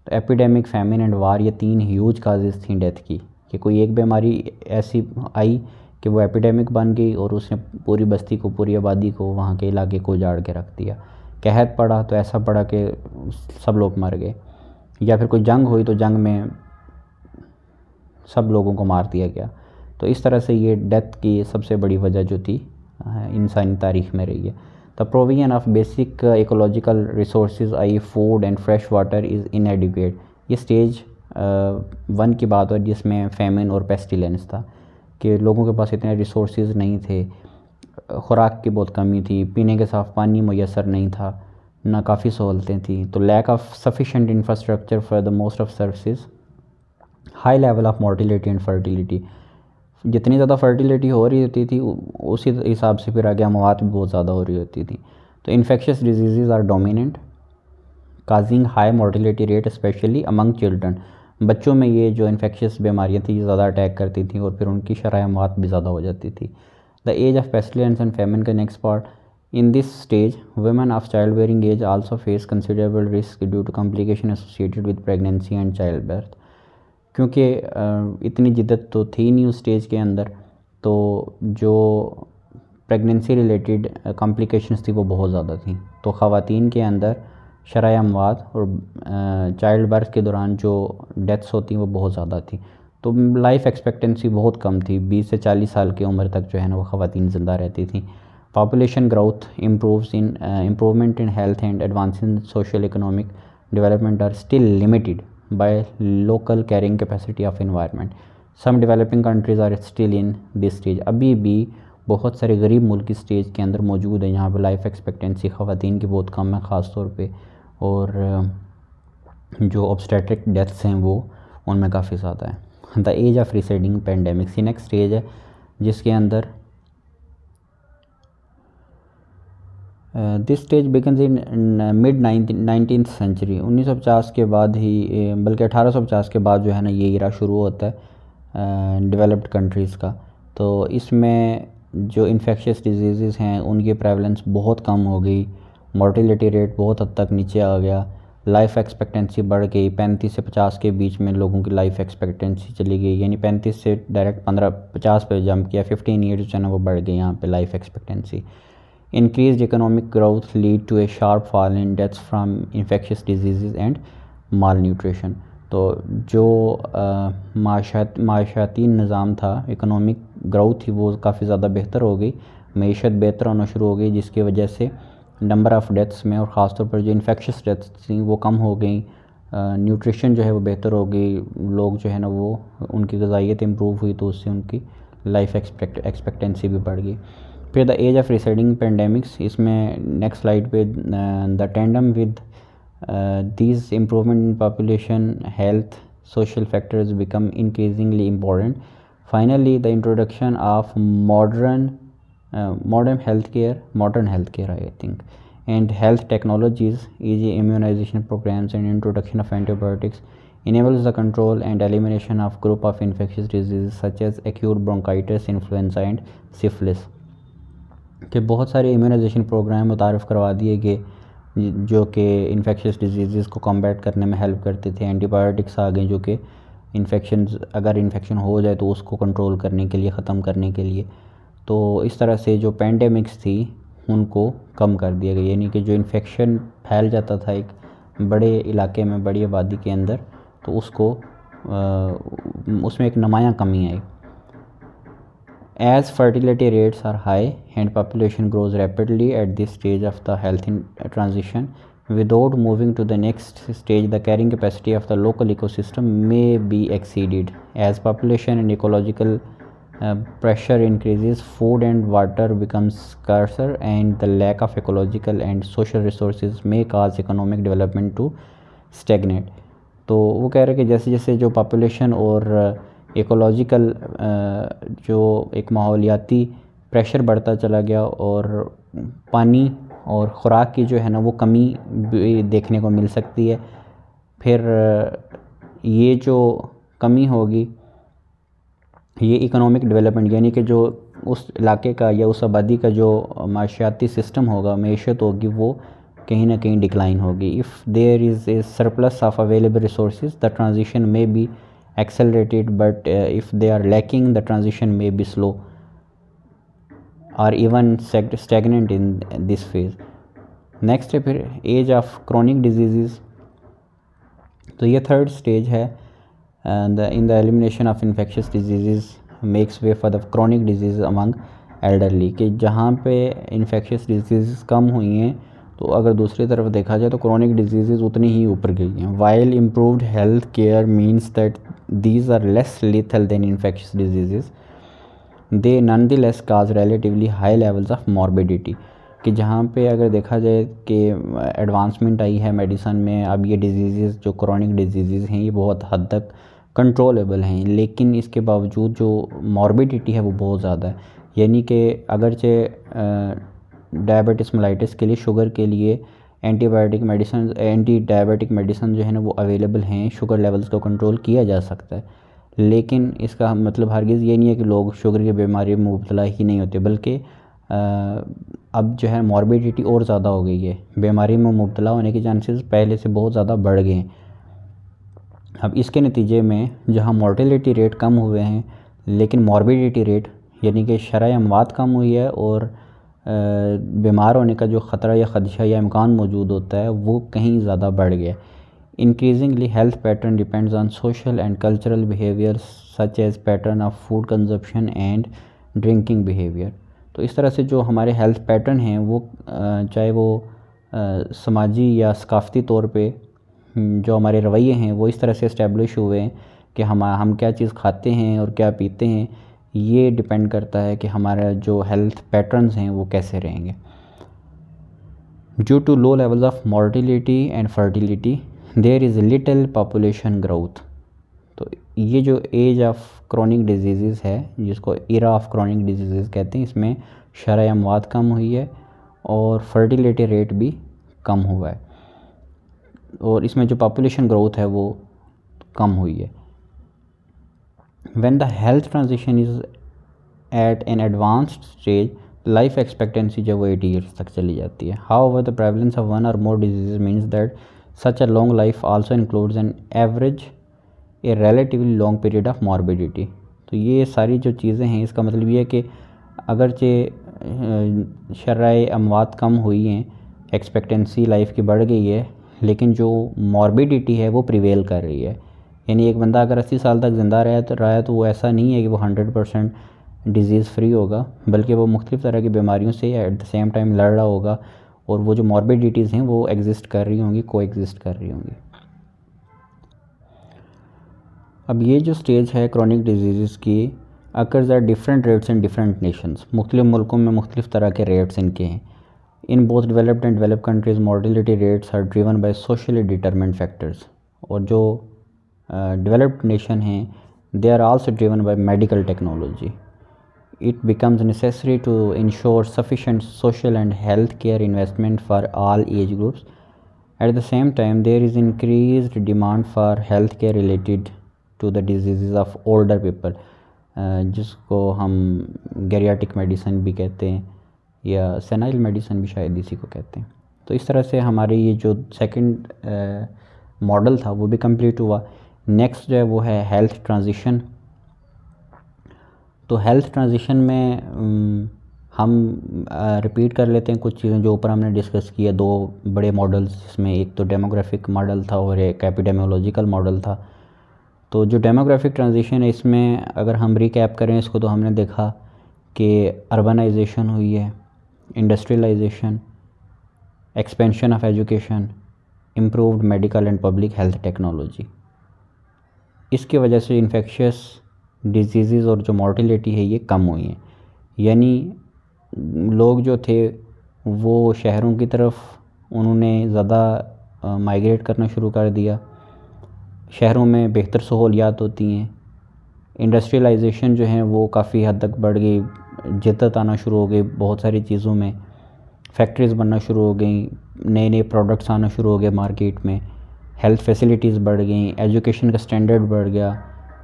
S1: तो एपिडेमिक, फेमिन एंड वार ये 3 ह्यूज काजेज़ थी डेथ की, कि कोई एक बीमारी ऐसी आई कि वो एपिडेमिक बन गई और उसने पूरी बस्ती को, पूरी आबादी को, वहाँ के इलाके को उजाड़ के रख दिया. कहत पड़ा तो ऐसा पड़ा कि सब लोग मर गए, या फिर कोई जंग हुई तो जंग में सब लोगों को मार दिया गया. तो इस तरह से ये डेथ की सबसे बड़ी वजह जो थी इंसानी तारीख़ में रही है. The provision of basic ecological resources I food and fresh water is इनएडिक्वेट. ये स्टेज 1 की बात है जिसमें फेमिन और पेस्टिलेंस था कि लोगों के पास इतने रिसोर्सेज नहीं थे, खुराक की बहुत कमी थी, पीने के साफ़ पानी मुयसर नहीं था, ना काफ़ी सहूलतें थी. तो lack of sufficient infrastructure for the most of services, high level of mortality and fertility. जितनी ज़्यादा फर्टिलिटी हो रही होती थी उसी हिसाब से फिर आगे अमवात भी बहुत ज़्यादा हो रही होती थी। तो infectious disease are dominant causing high mortality rate especially among children. बच्चों में ये जो इन्फेक्शियस बीमारियाँ थी ये ज़्यादा अटैक करती थी और फिर उनकी शरह अमवात भी ज़्यादा हो जाती थी। The age of pestilence and famine का next part, in this stage women of child bearing age also face considerable risk due to complication associated with pregnancy and child birth. क्योंकि इतनी जिद्दत तो थी नहीं उस स्टेज के अंदर, तो जो प्रेगनेंसी रिलेटेड कॉम्प्लिकेशंस थी वो बहुत ज़्यादा थी। तो ख़वातीन के अंदर शरह अमवात और चाइल्ड बर्थ के दौरान जो डेथ्स होती वो बहुत ज़्यादा थी। तो लाइफ एक्सपेक्टेंसी बहुत कम थी, 20 से 40 साल की उम्र तक जो है ना वो ख़वातीन ज़िंदा रहती थी। Population growth improvement in health and advance in social economic development are still limited by local carrying capacity of environment. Some developing countries are still in this stage. अभी भी बहुत सारे गरीब मुल्क इस स्टेज के अंदर मौजूद है जहाँ पर लाइफ एक्सपेक्टेंसी ख़वातीन की बहुत कम है ख़ास तौर पे, और जो ऑब्स्टेट्रिक डेथ्स हैं वो उनमें काफ़ी ज़्यादा है। The age of receding pandemics, ये नेक्स्ट स्टेज है जिसके अंदर this stage begins in mid 19th century. 1950 के बाद ही, बल्कि 1850 के बाद जो है ना ये इरा शुरू होता है डेवलप्ड कंट्रीज़ का। तो इसमें जो इन्फेक्शियस डिजीज़ हैं उनकी प्रेवलेंस बहुत कम हो गई, मोर्टिलिटी रेट बहुत हद तक नीचे आ गया, लाइफ एक्सपेक्टेंसी बढ़ गई। 35 से 50 के बीच में लोगों की लाइफ एक्सपेक्टेंसी चली गई, यानी 35 से डायरेक्ट 50 पे जंप किया, 15 ईयर्स जो है ना वो बढ़ गई यहाँ पे life expectancy. Increased economic growth lead to a sharp fall in deaths from infectious disease and malnutrition. तो जो माशाती निज़ाम था, इकोनॉमिक ग्रोथ थी वो काफ़ी ज़्यादा बेहतर हो गई, मईशत बेहतर होना शुरू हो गई, जिसकी वजह से नंबर ऑफ़ डेथ्स में और ख़ास तौर पर जो इन्फेक्शियस डेथ्स थी वो कम हो गई, न्यूट्रिशन जो है वो बेहतर हो गई, लोग जो है ना वो उनकी ग़िज़ाइयत इम्प्रूव हुई, तो उससे उनकी लाइफ एक्सपेक्टेंसी भी बढ़ गई। फिर the age of receding pandemics, इसमें नेक्स्ट स्लाइड पे the tandem with these improvement in population health social factors become increasingly important. Finally, the introduction of modern healthcare I think, and health technologies, e.g. immunization programs and introduction of antibiotics enables the control and elimination of group of infectious diseases such as acute bronchitis, influenza and syphilis। कि बहुत सारे immunisation programme मुतारफ़ करवा दिए गए जो कि infectious disease को combat करने में हेल्प करते थे। एंटीबायोटिक्स आ गए जो कि अगर इन्फेक्शन हो जाए तो उसको कंट्रोल करने के लिए, ख़त्म करने के लिए। तो इस तरह से जो पेंडेमिक्स थी उनको कम कर दिया गया, यानी कि जो इन्फेक्शन फैल जाता था एक बड़े इलाके में, बड़ी आबादी के अंदर, तो उसको उसमें एक नुमायाँ कमी आई। As fertility rates are high and population grows rapidly at this stage of the health transition, without moving to the next stage, the carrying capacity of the local ecosystem may be exceeded. As population and ecological pressure increases, food and water becomes scarcer, and the lack of ecological and social resources may cause economic development to stagnate. तो वो कह रहे हैं कि जैसे जैसे जो population और इकोलॉजिकल जो एक माहौलियाती प्रेशर बढ़ता चला गया और पानी और ख़ुराक की जो है ना वो कमी भी देखने को मिल सकती है, फिर ये जो कमी होगी ये इकोनॉमिक डेवलपमेंट, यानी कि जो उस इलाके का या उस आबादी का जो माशियाती सिस्टम होगा, मईशत होगी, वो कहीं ना कहीं डिक्लाइन होगी। If there is a surplus of available resources the transition may be accelerated, but if they are lacking the transition may be slow or even stagnant in this phase. Next है फिर as of chronic disease. तो ये third stage है in the elimination of infectious disease makes way for the chronic disease among elderly, कि जहाँ पे infectious disease कम हुई हैं तो अगर दूसरी तरफ देखा जाए तो क्रोनिक डिजीज़ उतनी ही ऊपर गई हैं। While improved health care means that these are less lethal than infectious diseases, they nonetheless cause relatively high levels of morbidity। कि जहाँ पे अगर देखा जाए कि एडवांसमेंट आई है मेडिसन में, अब ये डिजीज़ जो क्रोनिक डिजीज़ हैं ये बहुत हद तक कंट्रोलेबल हैं, लेकिन इसके बावजूद जो मॉर्बिडिटी है वो बहुत ज़्यादा है। यानी कि अगरचे डायबिटिस मेलाइटिस के लिए, शुगर के लिए एंटी डायबिटिक मेडिसिन जो है ना वो अवेलेबल हैं, शुगर लेवल्स को कंट्रोल किया जा सकता है, लेकिन इसका मतलब हरगिज़ ये नहीं है कि लोग शुगर की बीमारी में मुब्तला ही नहीं होते, बल्कि अब जो है मॉर्बिडिटी और ज़्यादा हो गई है, बीमारी में मुब्तला होने के चांसेस पहले से बहुत ज़्यादा बढ़ गए हैं। अब इसके नतीजे में जहाँ मोर्टेलिटी रेट कम हुए हैं, लेकिन मॉर्बिडिटी रेट यानी कि शरह अमवात कम हुई है, और बीमार होने का जो ख़तरा या ख़दशा या इम्कान मौजूद होता है वो कहीं ज़्यादा बढ़ गया। Increasingly health pattern depends on social and cultural behaviour such as pattern of food consumption and drinking behaviour. तो इस तरह से जो हमारे हेल्थ पैटर्न हैं वो चाहे वो समाजी या सकाफ़ती तौर पे जो हमारे रवैये हैं वो इस तरह से इस्टेब्लिश हुए हैं कि हम क्या चीज़ खाते हैं और क्या पीते हैं, ये डिपेंड करता है कि हमारा जो हेल्थ पैटर्न्स हैं वो कैसे रहेंगे। Due to low levels of mortality and fertility there is little population growth. तो ये जो एज ऑफ क्रॉनिक डिजीज़ है, जिसको इरा ऑफ क्रॉनिक डिजीज़ कहते हैं, इसमें शरह अमवात कम हुई है और फर्टिलिटी रेट भी कम हुआ है, और इसमें जो पॉपुलेशन ग्रोथ है वो कम हुई है। When the health transition is at an advanced stage, life expectancy जो वो 80 years तक चली जाती है। However, the prevalence of one or more diseases means that such a long life also includes an average a relatively long period of morbidity। तो ये सारी जो चीज़ें हैं, इसका मतलब ये है कि अगरचे शरह अमवात कम हुई हैं, एक्सपेक्टेंसी लाइफ की बढ़ गई है, लेकिन जो मॉर्बिडिटी है वो प्रिवेल कर रही है। यानी एक बंदा अगर 80 साल तक ज़िंदा रहा है तो वो ऐसा नहीं है कि वो 100% डिज़ीज़ फ्री होगा, बल्कि वो मुख्तलिफ़ तरह की बीमारियों से एट द सेम टाइम लड़ रहा होगा, और वो जो मॉर्बिडिटीज़ हैं वो एग्जिस्ट कर रही होंगी, को एग्जिस्ट कर रही होंगी। अब ये जो स्टेज है क्रॉनिक डिजीज़ की occurs at different rates in different nations. मुख्तलिफ़ मुल्कों में मुख्तलिफ़ तरह के रेट्स इनके हैं। In both developed and developed countries mortality rates are driven by socially determined factors. और जो डेवलप्ड नेशन हैं they are also driven by medical technology. It becomes necessary to ensure sufficient social and health care investment for all age groups. At the same time, there is increased demand for health care related to the diseases of older people, जिसको हम गैरियाटिक medicine भी कहते हैं या senile medicine भी शायद इसी को कहते हैं। तो इस तरह से हमारे ये जो सेकंड मॉडल था वो भी कंप्लीट हुआ। नेक्स्ट जो है वो है हेल्थ ट्रांजिशन। तो हेल्थ ट्रांजिशन में हम रिपीट कर लेते हैं कुछ चीज़ें जो ऊपर हमने डिस्कस किया। दो बड़े मॉडल्स, जिसमें एक तो डेमोग्राफिक मॉडल था और एक एपिडेमियोलॉजिकल मॉडल था। तो जो डेमोग्राफिक ट्रांजिशन है, इसमें अगर हम रिकैप करें इसको, तो हमने देखा कि अर्बनाइजेशन हुई है, industrialisation, expansion of education, improved medical and public health technology. इसकी वजह से इन्फेक्शियस डिजीज़ और जो मॉर्टिलिटी है ये कम हुई है। यानी लोग जो थे वो शहरों की तरफ उन्होंने ज़्यादा माइग्रेट करना शुरू कर दिया। शहरों में बेहतर सहूलियात होती हैं। इंडस्ट्रियलाइजेशन जो है वो काफ़ी हद तक बढ़ गई, जिद्दत आना शुरू हो गई बहुत सारी चीज़ों में, फैक्ट्रीज़ बनना शुरू हो गई, नए नए प्रोडक्ट्स आना शुरू हो गए मार्केट में, हेल्थ फैसिलिटीज़ बढ़ गई, एजुकेशन का स्टैंडर्ड बढ़ गया,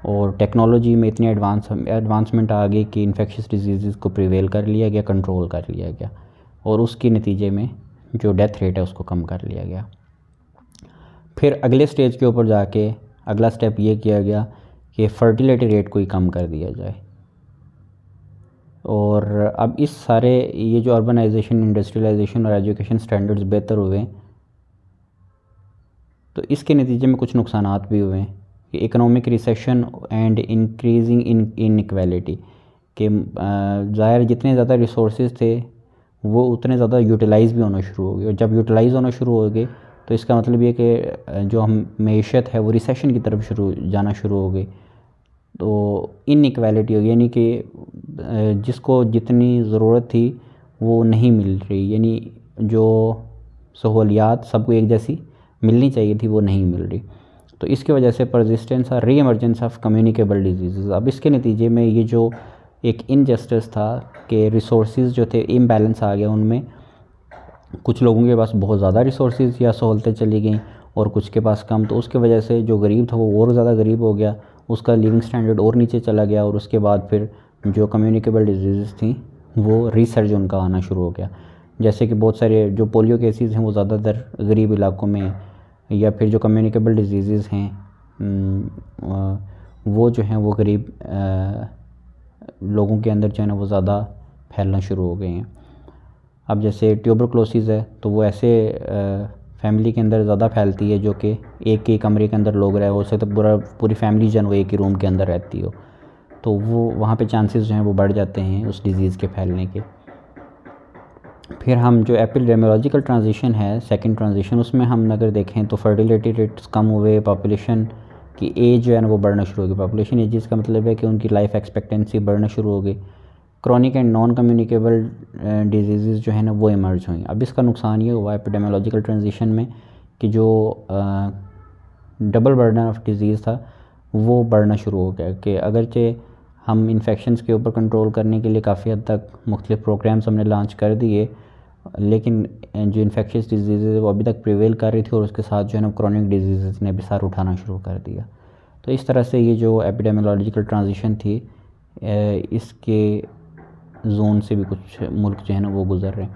S1: और टेक्नोलॉजी में इतनी एडवांसमेंट आ गई कि इन्फेक्शियस डिजीज़ को प्रिवेल कर लिया गया, कंट्रोल कर लिया गया, और उसके नतीजे में जो डेथ रेट है उसको कम कर लिया गया। फिर अगले स्टेज के ऊपर जाके अगला स्टेप ये किया गया कि फर्टिलिटी रेट को ही कम कर दिया जाए। और अब इस सारे ये जो अर्बनाइजेशन, इंडस्ट्रियलाइजेशन और एजुकेशन स्टैंडर्ड्स बेहतर हुए, तो इसके नतीजे में कुछ नुकसानात भी हुए हैं कि economic recession and increasing inequality के ज़ाहिर जितने ज़्यादा रिसोर्सेज थे वो उतने ज़्यादा यूटिलाइज़ भी होना शुरू हो गए, और जब यूटिलाइज़ होना शुरू हो गए तो इसका मतलब ये कि जो हम मईशत है वो रिसेशन की तरफ जाना शुरू हो गई। तो इनइक्वालिटी हो गई, यानी कि जिसको जितनी ज़रूरत थी वो नहीं मिल रही, यानी जो सहूलियात सबको एक जैसी मिलनी चाहिए थी वो नहीं मिल रही। तो इसकी वजह से परसिस्टेंस और री एमर्जेंस ऑफ कम्युनिकेबल डिजीज़। अब इसके नतीजे में ये जो एक इनजस्टिस था कि रिसोर्सेज जो थे इम्बैलेंस आ गया, उनमें कुछ लोगों के पास बहुत ज़्यादा रिसोर्सेज या सहूलतें चली गई और कुछ के पास कम, तो उसके वजह से जो गरीब था वो और ज़्यादा गरीब हो गया, उसका लिविंग स्टैंडर्ड और नीचे चला गया, और उसके बाद फिर जो कम्युनिकेबल डिजीज़ थी वो रिसर्च उनका आना शुरू हो गया। जैसे कि बहुत सारे जो पोलियो केसेस हैं वो ज़्यादातर गरीब इलाकों में, या फिर जो कम्युनिकेबल डिजीज़ हैं वो जो हैं वो गरीब लोगों के अंदर जो है ना वो ज़्यादा फैलना शुरू हो गए हैं। अब जैसे ट्यूबरक्लोसिस है तो वो ऐसे फैमिली के अंदर ज़्यादा फैलती है जो कि एक ही कमरे के अंदर लोग रहे हो सकते, पूरी फैमिली जो है वो एक ही रूम के अंदर रहती हो, तो वो वहाँ पे चांसेस जो हैं वो बढ़ जाते हैं उस डिज़ीज़ के फैलने के। फिर हम जो एपिडेमियोलॉजिकल ट्रांजिशन है, सेकंड ट्रांजिशन, उसमें हम अगर देखें तो फर्टिलिटी रेट्स कम हुए, पॉपुलेशन की एज जो है ना वो बढ़ना शुरू हो गई। पॉपुलेशन एजेस का मतलब है कि उनकी लाइफ एक्सपेक्टेंसी बढ़ना शुरू हो गई। Chronic and non communicable disease जो है ना वो इमर्ज हुई। अब इसका नुकसान ये हुआ एपिडेमियोलॉजिकल ट्रांजिशन में कि जो डबल बर्डन ऑफ डिज़ीज़ था वो बढ़ना शुरू हो गया, कि अगरचे हम इन्फेक्शंस के ऊपर कंट्रोल करने के लिए काफ़ी हद तक मुख्तलिफ प्रोग्राम्स हमने लॉन्च कर दिए, लेकिन जो इन्फेक्शियस डिजीज़ है वो अभी तक प्रिवेल कर रही थी, और उसके साथ जो है ना क्रॉनिक डिजीज़ ने भी सार उठाना शुरू कर दिया। तो इस तरह से ये जो एपिडेमियोलॉजिकल ट्रांजिशन थी इसके जोन से भी कुछ मुल्क जो है ना वो गुज़र रहे हैं।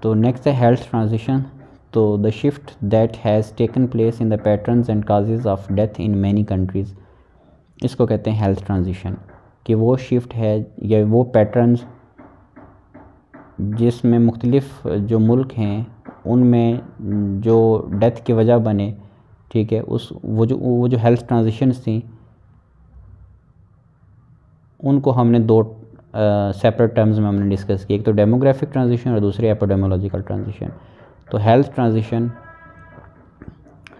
S1: तो नेक्स्ट है हेल्थ ट्रांजिशन। तो the shift that has taken place in the patterns and causes of death in many countries, इसको कहते हैं हेल्थ ट्रांजिशन। कि वो शिफ्ट है या वो पैटर्न्स जिसमें मुख्तलिफ जो मुल्क हैं उनमें जो डेथ की वजह बने, ठीक है, वो जो हेल्थ ट्रांजिशंस थी उनको हमने दो सेपरेट टर्म्स में हमने डिस्कस किया। एक तो डेमोग्राफिक ट्रांजिशन और दूसरी एपिडेमियोलॉजिकल ट्रांजिशन। तो health transition,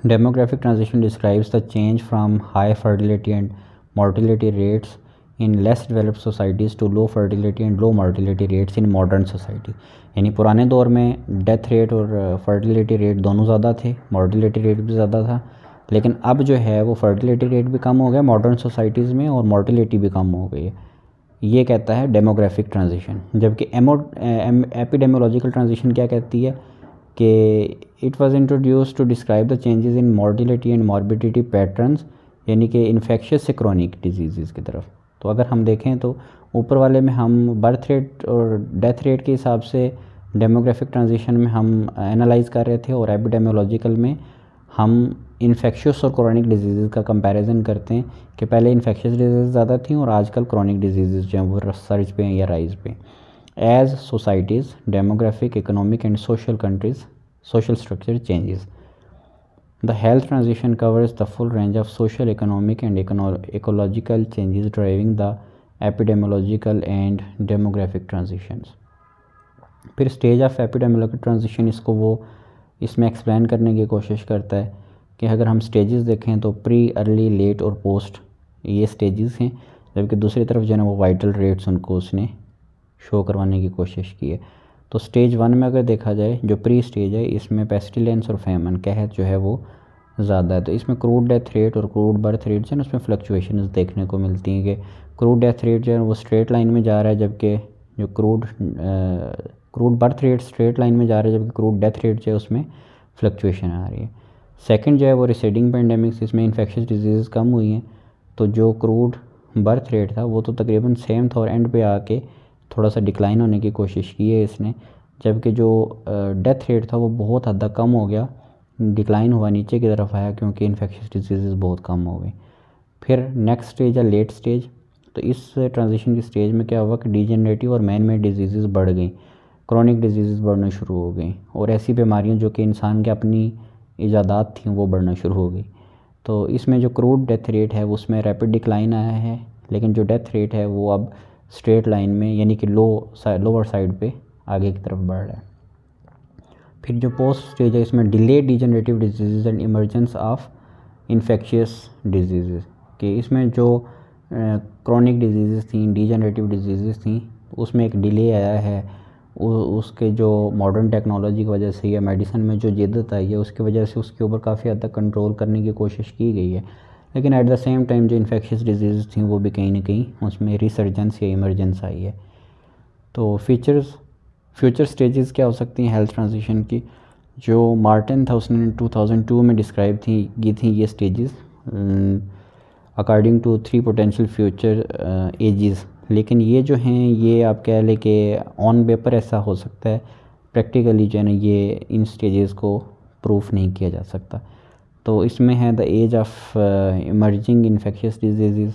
S1: demographic transition describes the change from high fertility and mortality rates in less developed societies to low fertility and low mortality rates in modern society. यानी पुराने दौर में death rate और fertility rate दोनों ज़्यादा थे, mortality rate भी ज़्यादा था, लेकिन अब जो है वो फर्टिलिटी रेट भी कम हो गया मॉडर्न सोसाइटीज़ में और मोर्टिलिटी भी कम हो गई है। ये कहता है डेमोग्राफिक ट्रांजिशन। जबकि एपिडेमियोलॉजिकल ट्रांजिशन क्या कहती है कि it was introduced to describe the changes in mortality and morbidity patterns, यानी कि इन्फेक्शियस से क्रॉनिक डिजीज़ की तरफ। तो अगर हम देखें तो ऊपर वाले में हम बर्थ रेट और डेथ रेट के हिसाब से डेमोग्राफिक ट्रांजिशन में हम एनालाइज कर रहे थे, और एपिडेमियोलॉजिकल में हम इन्फेक्शियस और क्रॉनिक डिजीज़ का कंपैरिजन करते हैं कि पहले इन्फेक्शियस डिजीज़ ज़्यादा थी और आजकल क्रॉनिक डिजीज़ जो हैं वो सर्च पे हैं या राइज पे। As societies demographic economic and social countries social structure changes, the health transition covers the full range of social economic and ecological changes driving the epidemiological and demographic transitions. फिर stage of epidemiological transition, इसको वो इसमें explain करने की कोशिश करता है कि अगर हम स्टेजेस देखें तो प्री, अर्ली, लेट और पोस्ट, ये स्टेजेस हैं। जबकि दूसरी तरफ जो है ना वो वाइटल रेट्स उनको उसने शो करवाने की कोशिश की है। तो स्टेज 1 में अगर देखा जाए, जो प्री स्टेज है, इसमें पेस्टिलेंस और फैमन कहत जो है वो ज़्यादा है। तो इसमें क्रूड डेथ रेट और क्रूड बर्थ रेट जो है ना उसमें फ्लक्चुएशंस देखने को मिलती हैं कि क्रूड डेथ रेट जो है वो स्ट्रेट लाइन में जा रहा है, जबकि जो crude birth rate straight line में जा रहा है, जबकि क्रूड डेथ रेट जो है उसमें फ्लक्चुएशन आ रही है। सेकंड जो है वो रिसीडिंग पेंडेमिक्स, इसमें इन्फेक्शियस डिजीज़ कम हुई हैं, तो जो क्रूड बर्थ रेट था वो तो तकरीबन सेम था और एंड पे आके थोड़ा सा डिक्लाइन होने की कोशिश की है इसने, जबकि जो डेथ रेट था वो बहुत हद तक कम हो गया, डिक्लाइन हुआ, नीचे की तरफ आया, क्योंकि इन्फेक्शियस डिजीज़ बहुत कम हो गई। फिर नेक्स्ट स्टेज है लेट स्टेज। तो इस ट्रांजिशन की स्टेज में क्या हुआ कि डिजेनरेटिव और मैन मेड डिजीज़ बढ़ गई, क्रॉनिक डिजीज़ बढ़ना शुरू हो गई, और ऐसी बीमारियां जो कि इंसान के अपनी ईजादात थी वो बढ़ना शुरू हो गई। तो इसमें जो क्रूड डेथ रेट है उसमें रैपिड डिक्लाइन आया है, लेकिन जो डेथ रेट है वो अब स्ट्रेट लाइन में यानी कि लोअर साइड पे आगे की तरफ बढ़ रहा है। फिर जो पोस्ट स्टेज है इसमें delayed degenerative disease and emergence of infectious disease, कि इसमें जो क्रॉनिक डिजीज़ थी, डिजेनरेटिव डिजीज़ थी, उसमें एक डिले आया है, उसके जो मॉडर्न टेक्नोलॉजी की वजह से या मेडिसिन में जो जिद्दत आई है उसकी वजह से उसके ऊपर काफ़ी हद तक कंट्रोल करने की कोशिश की गई है। लेकिन एट द सेम टाइम जो इन्फेक्शियस डिजीज़ थी वो भी कहीं ना कहीं उसमें रिसर्जेंस या इमरजेंस आई है। तो फ्यूचर स्टेजेस क्या हो सकती हैं हेल्थ ट्रांजिशन की? जो मार्टिन था उसने 2002 में डिस्क्राइब की थी ये stages according to 3 potential future ages. लेकिन ये जो हैं ये आप कह लें कि ऑन पेपर ऐसा हो सकता है, प्रैक्टिकली जो है ना ये इन स्टेजेस को प्रूफ नहीं किया जा सकता। तो इसमें है the age of emerging infectious disease,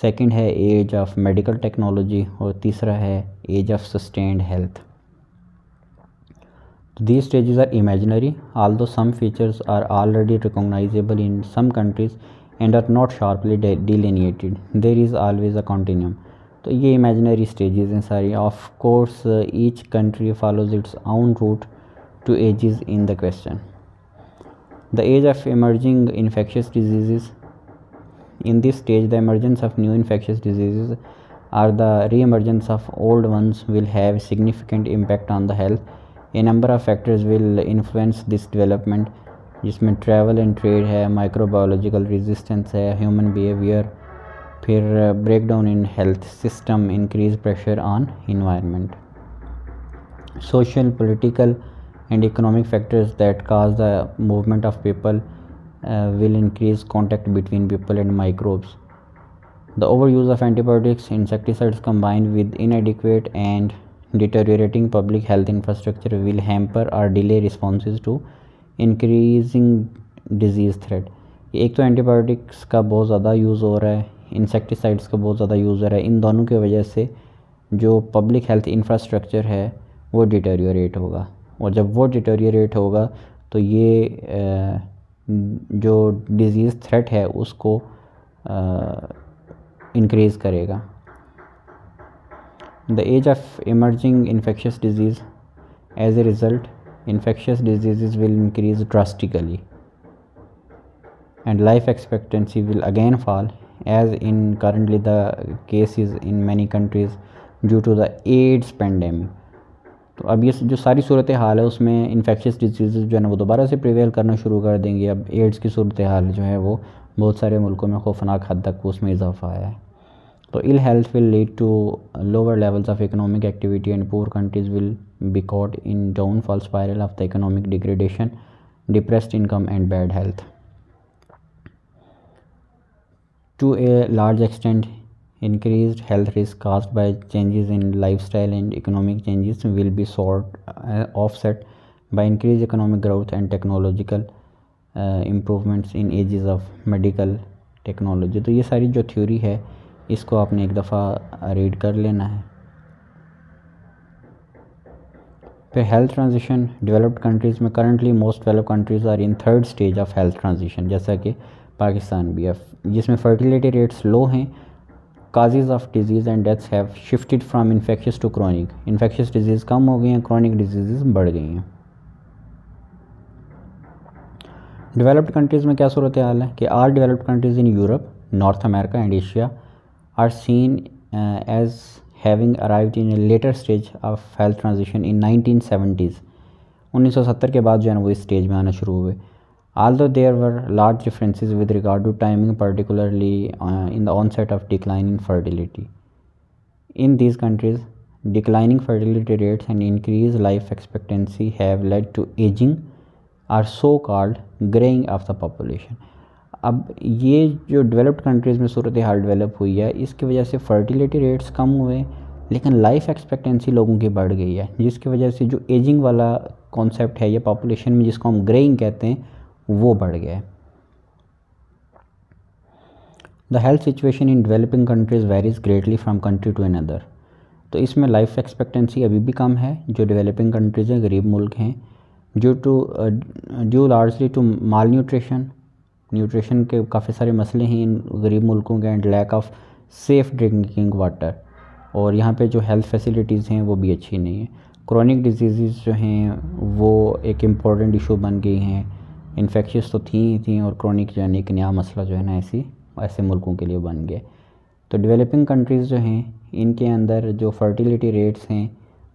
S1: second है एज ऑफ मेडिकल टेक्नोलॉजी और तीसरा है age of sustained health. These stages are imaginary, although some features are already recognizable in some countries and are not sharply delineated. There is always a continuum. तो ये imaginary stages हैं सारी. Of course, each country follows its own route to ages in the question. The age of emerging infectious diseases. In this stage, the emergence of new infectious diseases or the re-emergence of old ones will have significant impact on the health. A number of factors will influence this development, जिसमें travel and trade है, microbiological resistance है, human behaviour, फिर breakdown in health system, increase pressure on environment, social, political and economic factors that cause the movement of people will increase contact between people and microbes. The overuse of antibiotics, insecticides combined with inadequate and deteriorating public health infrastructure will hamper or delay responses to increasing disease threat. एक तो antibiotics का बहुत ज़्यादा use हो रहा है, insecticides का बहुत ज़्यादा यूज़ हो रहा है, इन दोनों की वजह से जो पब्लिक हेल्थ इंफ्रास्ट्रक्चर है वो डिटेरियोरेट होगा, और जब वो डिटेरियोरेट होगा तो ये जो डिज़ीज़ थ्रेट है उसको इंक्रीज़ करेगा. The age of emerging infectious disease. As a result, infectious diseases will increase drastically and life expectancy will again fall, as in currently the cases in many countries due to the AIDS pandemic. तो अब ये जो सारी सूरत हाल है उसमें infectious disease जो है ना वो दोबारा से प्रिवेल करना शुरू कर देंगे. अब एड्स की सूरत हाल जो है वो बहुत सारे मुल्कों में खौफनाक हद तक उसमें इजाफा आया है. So ill health will lead to lower levels of economic activity and poor countries will be caught in downfall spiral of the economic degradation, depressed income and bad health. To a large extent, increased health risk caused by changes in lifestyle and economic changes will be offset by increased economic growth and technological improvements in ages of medical technology. तो ये सारी जो theory है इसको आपने एक दफ़ा read कर लेना है. फिर हेल्थ ट्रांजिशन डेवलप्ड कंट्रीज़ में currently most developed countries are in third stage of health transition, जैसा कि पाकिस्तान भी है, जिसमें फर्टिलिटी रेट्स लो हैं. Causes of disease and deaths have shifted from infectious to chronic. Infectious disease कम हो गई हैं, क्रॉनिक डिजीज़ बढ़ गई हैं. डेवलप्ड कंट्रीज़ में क्या सूरत हाल है कि all developed countries in Europe, North America and Asia are seen as having arrived in a later stage of health transition in 1970s. 1970 के बाद जो है ना वो इस स्टेज में आना शुरू हुए. Although there were large differences with regard to timing, particularly in the onset of decline in fertility. In these countries, declining fertility rates and increased life expectancy have led to aging or so-called graying of the population. अब ये जो developed countries में सूरत हाल develop हुई है इसकी वजह से fertility rates कम हुए, लेकिन लाइफ एक्सपेक्टेंसी लोगों की बढ़ गई है, जिसकी वजह से जो एजिंग वाला कॉन्सेप्ट है ये पॉपुलेशन में जिसको हम ग्रेइंग कहते हैं वो बढ़ गया है. The health situation in developing countries varies greatly from country to another. तो इसमें लाइफ एक्सपेक्टेंसी अभी भी कम है जो डेवलपिंग कंट्रीज़ हैं, गरीब मुल्क हैं, due largely to malnutrition के काफ़ी सारे मसले हैं इन गरीब मुल्कों के, and lack of safe drinking water, और यहाँ पे जो हेल्थ फैसिलिटीज़ हैं वो भी अच्छी नहीं है. क्रॉनिक डिजीज़ जो हैं वो एक इम्पॉर्टेंट इशू बन गई हैं. इन्फेक्शियस तो थी और क्रॉनिक जो है एक नया मसला जो है ना ऐसे मुल्कों के लिए बन गया. तो डेवलपिंग कंट्रीज़ जो हैं इनके अंदर जो फर्टिलिटी रेट्स हैं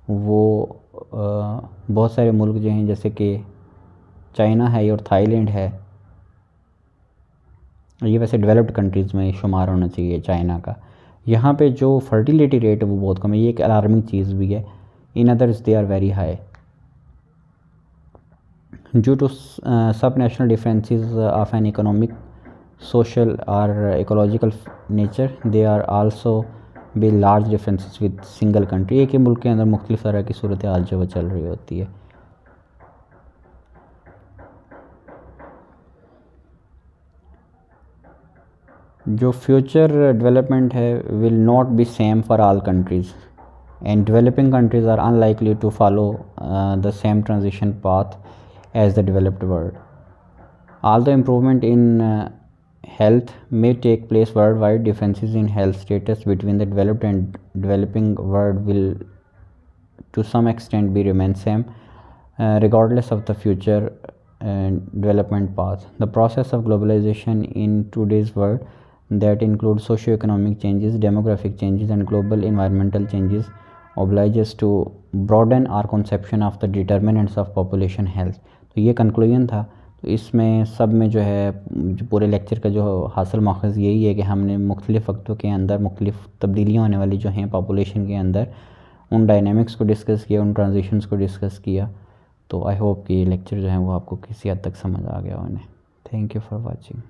S1: वो बहुत सारे मुल्क जो हैं जैसे कि चाइना है और थाईलैंड है, ये वैसे डेवलप्ड कंट्रीज़ में शुमार होना चाहिए चाइना का। यहाँ पे जो फर्टिलिटी रेट है वो बहुत कम है, ये एक अलार्मिंग चीज़ भी है। In others they are very high due to sub national differences of an economic, social or ecological nature. They are also be large differences with single country। एक ही मुल्क के अंदर मुख्तलिफ तरह की सूरत हाल जो वो चल रही होती है। जो फ्यूचर डेवलपमेंट है will not be same for all countries and developing countries are unlikely to follow the same transition path as the developed world. Although improvement in health may take place worldwide, differences in health status between the developed and developing world will to some extent be remain same regardless of the future development path. The process of globalization in today's world that includes socio-economic changes, demographic changes and global environmental changes obliges to broaden our conception of the determinants of population health। तो ये conclusion था। तो इसमें सब में जो है जो पूरे लेक्चर का जो हासिल माखज़ यही है कि हमने मुख्तलिफ़ वक्तों के अंदर मुख्तलिफ़ तब्दीलियाँ होने वाली जो हैं पॉपुलेशन के अंदर, उन डायनेमिक्स को डिस्कस किया, उन ट्रांजिशंस को डिस्कस किया। तो आई होप कि ये लेक्चर जो है वो आपको किसी हद तक समझ आ गया होने। Thank you for watching.